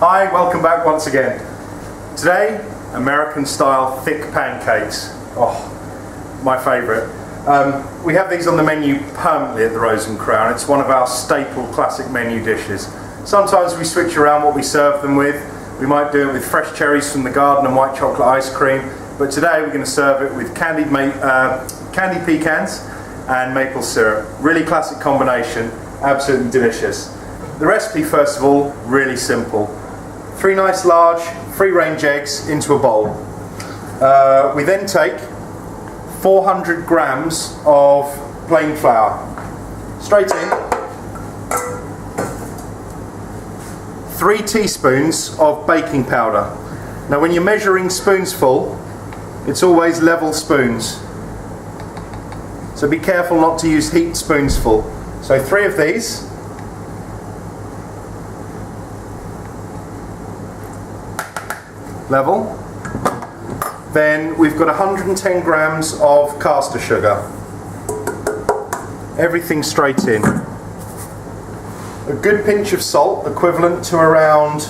Hi, welcome back once again. Today, American style thick pancakes. Oh, my favourite. We have these on the menu permanently at the Rose and Crown. It's one of our staple classic menu dishes. Sometimes we switch around what we serve them with. We might do it with fresh cherries from the garden and white chocolate ice cream, but today we're going to serve it with candied pecans and maple syrup. Really classic combination, absolutely delicious. The recipe, first of all, really simple. 3 nice large free-range eggs into a bowl. We then take 400 grams of plain flour. Straight in. 3 teaspoons of baking powder. Now when you're measuring spoonsful, it's always level spoons. So be careful not to use heaped spoonsful. So 3 of these. Level. Then we've got 110 grams of caster sugar. Everything straight in. A good pinch of salt, equivalent to around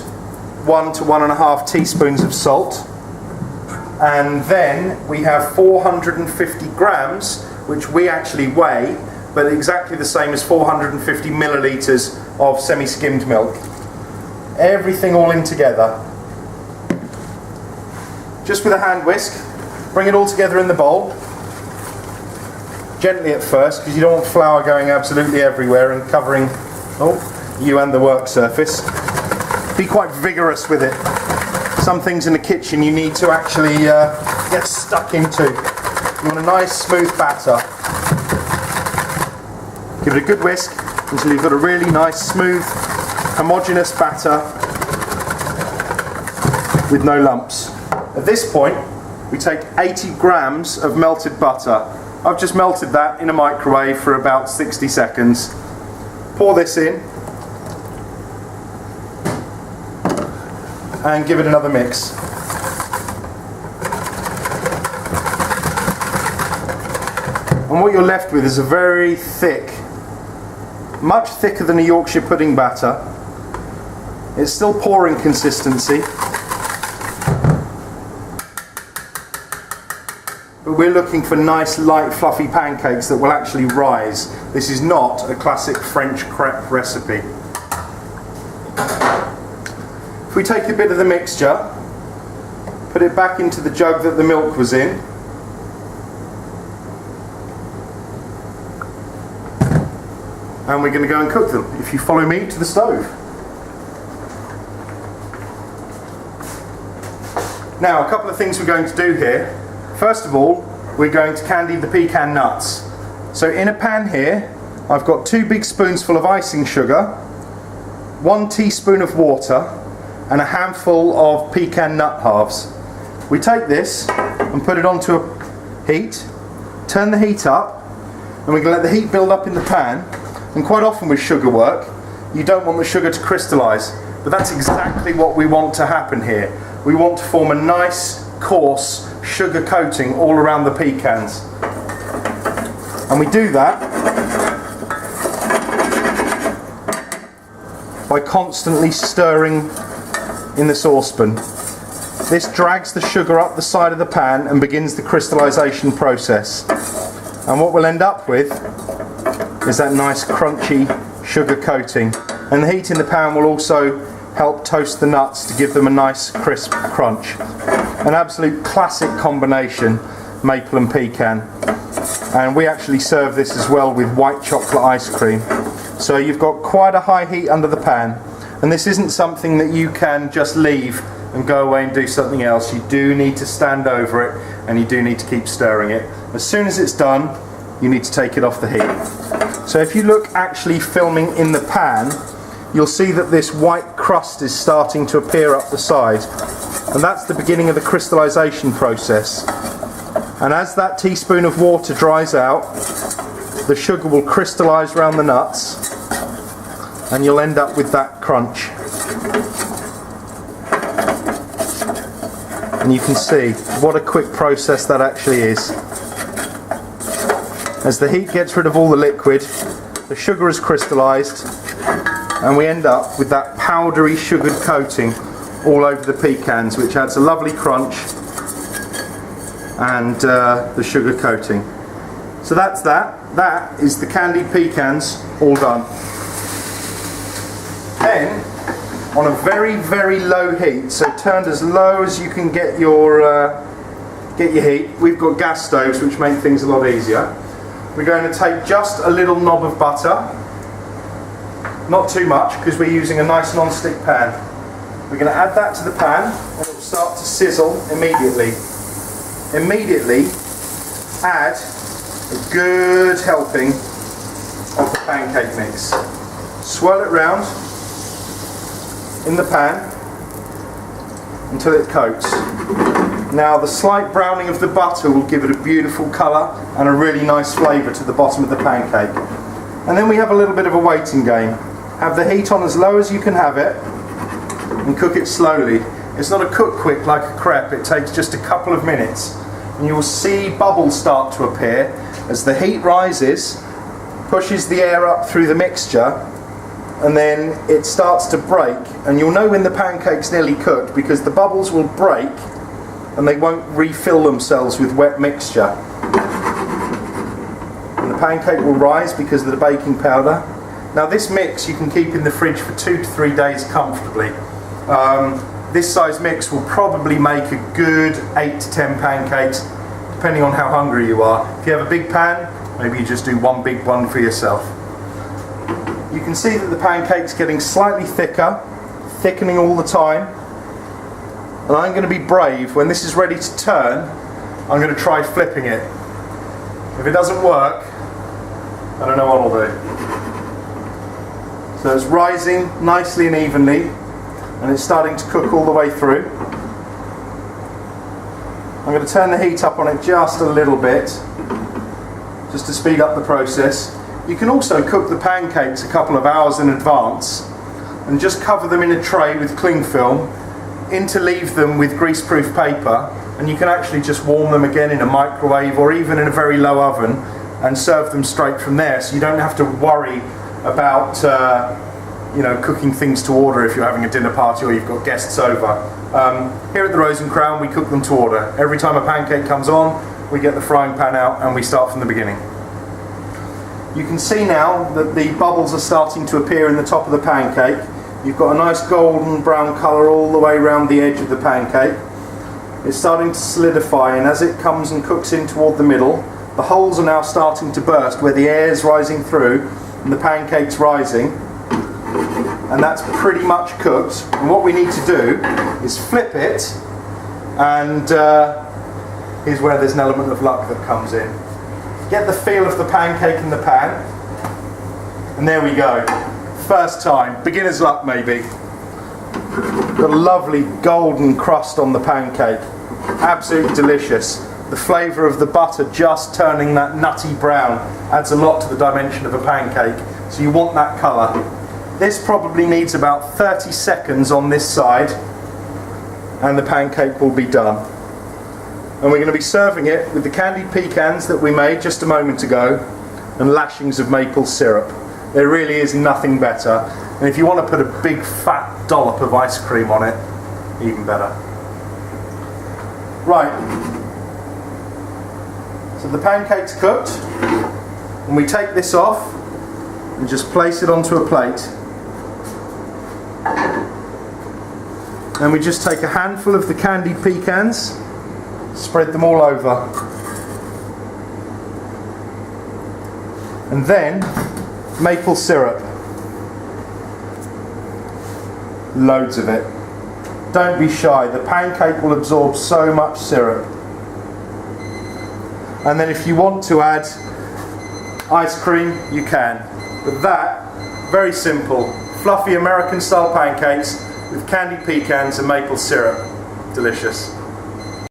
1 to 1.5 teaspoons of salt. And then we have 450 grams, which we actually weigh, but exactly the same as 450 millilitres of semi-skimmed milk. Everything all in together. Just with a hand whisk, bring it all together in the bowl. Gently at first, because you don't want flour going absolutely everywhere and covering you and the work surface. Be quite vigorous with it. Some things in the kitchen you need to actually get stuck into. You want a nice smooth batter. Give it a good whisk until you've got a really nice smooth homogeneous batter with no lumps. At this point we take 80 grams of melted butter. I've just melted that in a microwave for about 60 seconds. Pour this in and give it another mix. And what you're left with is a very thick, much thicker than a Yorkshire pudding batter. It's still pouring consistency, but we're looking for nice light fluffy pancakes that will actually rise. This is not a classic French crepe recipe. If we take a bit of the mixture, put it back into the jug that the milk was in, and we're going to go and cook them. If you follow me to the stove. Now, a couple of things we're going to do here. First of all, we're going to candy the pecan nuts. So in a pan here, I've got 2 big spoonsful of icing sugar, 1 teaspoon of water, and a handful of pecan nut halves. We take this and put it onto a heat, turn the heat up, and we're going to let the heat build up in the pan. And quite often with sugar work, you don't want the sugar to crystallise, but that's exactly what we want to happen here. We want to form a nice, coarse sugar coating all around the pecans. And we do that by constantly stirring in the saucepan. This drags the sugar up the side of the pan and begins the crystallization process. And what we'll end up with is that nice crunchy sugar coating. And the heat in the pan will also help toast the nuts to give them a nice crisp crunch. An absolute classic combination, maple and pecan. And we actually serve this as well with white chocolate ice cream. So you've got quite a high heat under the pan, and this isn't something that you can just leave and go away and do something else. You do need to stand over it, and you do need to keep stirring it. As soon as it's done, you need to take it off the heat. So if you look actually filming in the pan, you'll see that this white crust is starting to appear up the side, and that's the beginning of the crystallization process. And as that teaspoon of water dries out, the sugar will crystallize around the nuts, and you'll end up with that crunch. And you can see what a quick process that actually is. As the heat gets rid of all the liquid, the sugar is crystallized, and we end up with that powdery sugared coating all over the pecans, which adds a lovely crunch and the sugar coating. So that's that. That is the candied pecans all done. Then, on a very, very low heat, so turned as low as you can get your heat. We've got gas stoves, which make things a lot easier. We're going to take just a little knob of butter, not too much because we're using a nice non-stick pan. We're going to add that to the pan and it will start to sizzle immediately. Immediately add a good helping of the pancake mix. Swirl it round in the pan until it coats. Now the slight browning of the butter will give it a beautiful colour and a really nice flavour to the bottom of the pancake. And then we have a little bit of a waiting game. Have the heat on as low as you can have it and cook it slowly. It's not a cook quick like a crepe, it takes just a couple of minutes. And you will see bubbles start to appear as the heat rises, pushes the air up through the mixture, and then it starts to break. And you'll know when the pancake's nearly cooked because the bubbles will break and they won't refill themselves with wet mixture. And the pancake will rise because of the baking powder. Now this mix you can keep in the fridge for 2 to 3 days comfortably. This size mix will probably make a good 8 to 10 pancakes, depending on how hungry you are. If you have a big pan, maybe you just do one big one for yourself. You can see that the pancake's getting slightly thicker, thickening all the time. And I'm going to be brave. When this is ready to turn, I'm going to try flipping it. If it doesn't work, I don't know what I'll do. So it's rising nicely and evenly, and it's starting to cook all the way through. I'm going to turn the heat up on it just a little bit, just to speed up the process. You can also cook the pancakes a couple of hours in advance and just cover them in a tray with cling film, interleave them with greaseproof paper, and you can actually just warm them again in a microwave or even in a very low oven and serve them straight from there, so you don't have to worry about cooking things to order if you're having a dinner party or you've got guests over. Here at the Rose and Crown we cook them to order. Every time a pancake comes on, we get the frying pan out and we start from the beginning. You can see now that the bubbles are starting to appear in the top of the pancake. You've got a nice golden brown colour all the way around the edge of the pancake. It's starting to solidify, and as it comes and cooks in toward the middle, the holes are now starting to burst where the air is rising through and the pancake's rising. And that's pretty much cooked. And what we need to do is flip it, and here's where there's an element of luck that comes in. Get the feel of the pancake in the pan, and there we go. First time, beginner's luck maybe. Got a lovely golden crust on the pancake, absolutely delicious. The flavour of the butter just turning that nutty brown adds a lot to the dimension of a pancake, so you want that colour. This probably needs about 30 seconds on this side and the pancake will be done. And we're going to be serving it with the candied pecans that we made just a moment ago and lashings of maple syrup. There really is nothing better. And if you want to put a big fat dollop of ice cream on it, even better. Right. So the pancake's cooked, and we take this off and just place it onto a plate. And we just take a handful of the candied pecans, spread them all over, and then maple syrup, loads of it. Don't be shy, the pancake will absorb so much syrup. And then if you want to add ice cream, you can. But that, very simple, fluffy American style pancakes with candied pecans and maple syrup. Delicious.